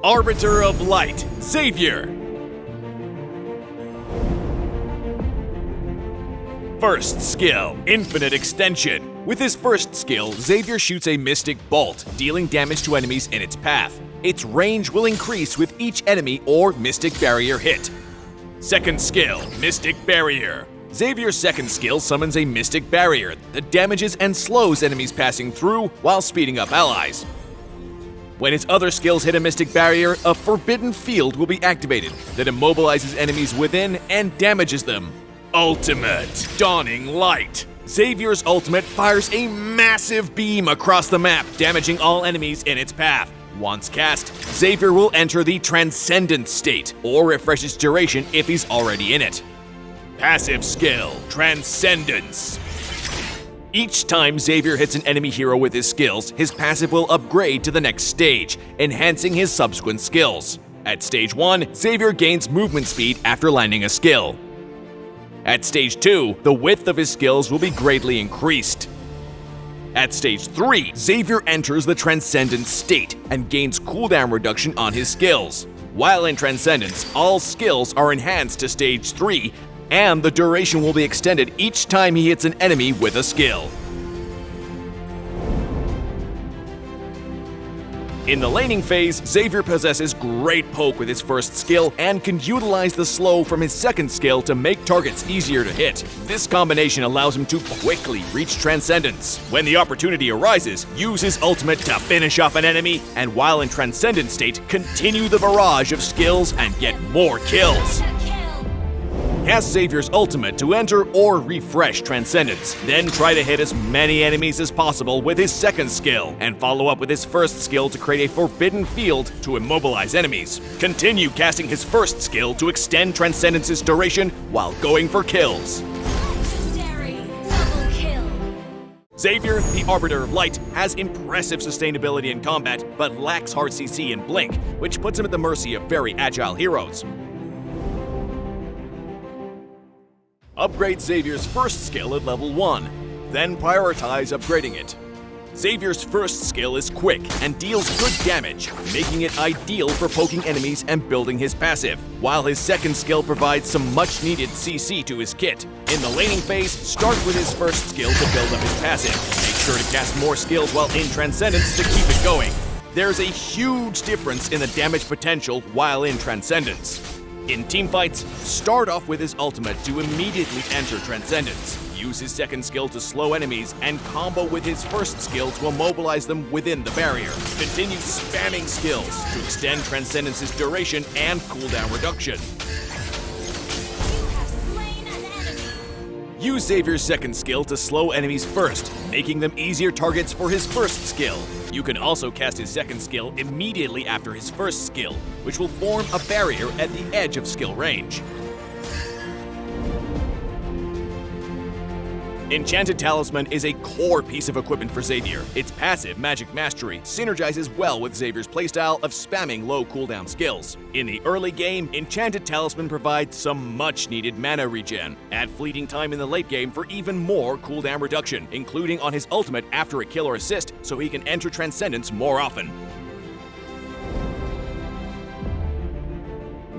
Arbiter of Light, Xavier. First skill, Infinite Extension. With his first skill, Xavier shoots a Mystic Bolt, dealing damage to enemies in its path. Its range will increase with each enemy or Mystic Barrier hit. Second skill, Mystic Barrier. Xavier's second skill summons a Mystic Barrier that damages and slows enemies passing through while speeding up allies. When his other skills hit a Mystic Barrier, a Forbidden Field will be activated that immobilizes enemies within and damages them. Ultimate, Dawning Light. Xavier's ultimate fires a massive beam across the map, damaging all enemies in its path. Once cast, Xavier will enter the Transcendent state, or refresh its duration if he's already in it. Passive skill, Transcendence. Each time Xavier hits an enemy hero with his skills, his passive will upgrade to the next stage, enhancing his subsequent skills. At stage 1, Xavier gains movement speed after landing a skill. At stage 2, the width of his skills will be greatly increased. At stage 3, Xavier enters the Transcendent state and gains cooldown reduction on his skills. While in Transcendence, all skills are enhanced to stage 3, and the duration will be extended each time he hits an enemy with a skill. In the laning phase, Xavier possesses great poke with his first skill and can utilize the slow from his second skill to make targets easier to hit. This combination allows him to quickly reach Transcendence. When the opportunity arises, use his ultimate to finish off an enemy, and while in Transcendent state, continue the barrage of skills and get more kills. Cast Xavier's ultimate to enter or refresh Transcendence, then try to hit as many enemies as possible with his second skill, and follow up with his first skill to create a Forbidden Field to immobilize enemies. Continue casting his first skill to extend Transcendence's duration while going for kills. Xavier, the Arbiter of Light, has impressive sustainability in combat, but lacks hard CC and Blink, which puts him at the mercy of very agile heroes. Upgrade Xavier's first skill at level 1, then prioritize upgrading it. Xavier's first skill is quick and deals good damage, making it ideal for poking enemies and building his passive, while his second skill provides some much-needed CC to his kit. In the laning phase, start with his first skill to build up his passive. Make sure to cast more skills while in Transcendence to keep it going. There's a huge difference in the damage potential while in Transcendence. In teamfights, start off with his ultimate to immediately enter Transcendence. Use his second skill to slow enemies and combo with his first skill to immobilize them within the barrier. Continue spamming skills to extend Transcendence's duration and cooldown reduction. Use Xavier's second skill to slow enemies first, making them easier targets for his first skill. You can also cast his second skill immediately after his first skill, which will form a barrier at the edge of skill range. Enchanted Talisman is a core piece of equipment for Xavier. Its passive, Magic Mastery, synergizes well with Xavier's playstyle of spamming low cooldown skills. In the early game, Enchanted Talisman provides some much-needed mana regen. Add fleeting time in the late game for even more cooldown reduction, including on his ultimate after a kill or assist, so he can enter Transcendence more often.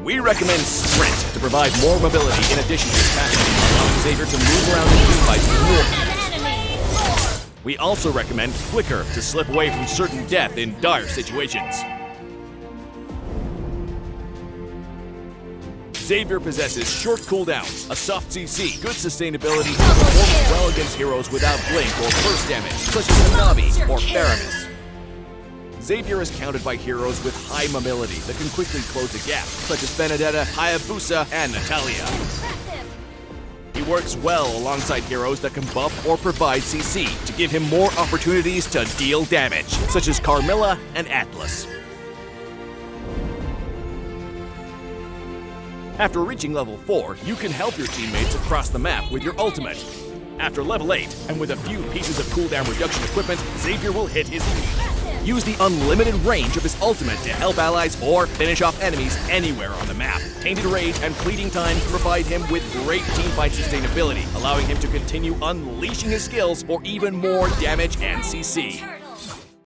We recommend Sprint to provide more mobility in addition to his passive, allowing Xavier to move around in teamfights more easily. We also recommend Flicker to slip away from certain death in dire situations. Xavier possesses short cooldowns, a soft CC, good sustainability, and performs well against heroes without blink or burst damage, such as Hanabi or Theramis. Xavier is counted by heroes with high mobility that can quickly close the gap, such as Benedetta, Hayabusa, and Natalia. He works well alongside heroes that can buff or provide CC to give him more opportunities to deal damage, such as Carmilla and Atlas. After reaching level 4, you can help your teammates across the map with your ultimate. After level 8, and with a few pieces of cooldown reduction equipment, Xavier will hit his peak. Use the unlimited range of his ultimate to help allies or finish off enemies anywhere on the map. Tainted Rage and Fleeting Time provide him with great teamfight sustainability, allowing him to continue unleashing his skills for even more damage and CC.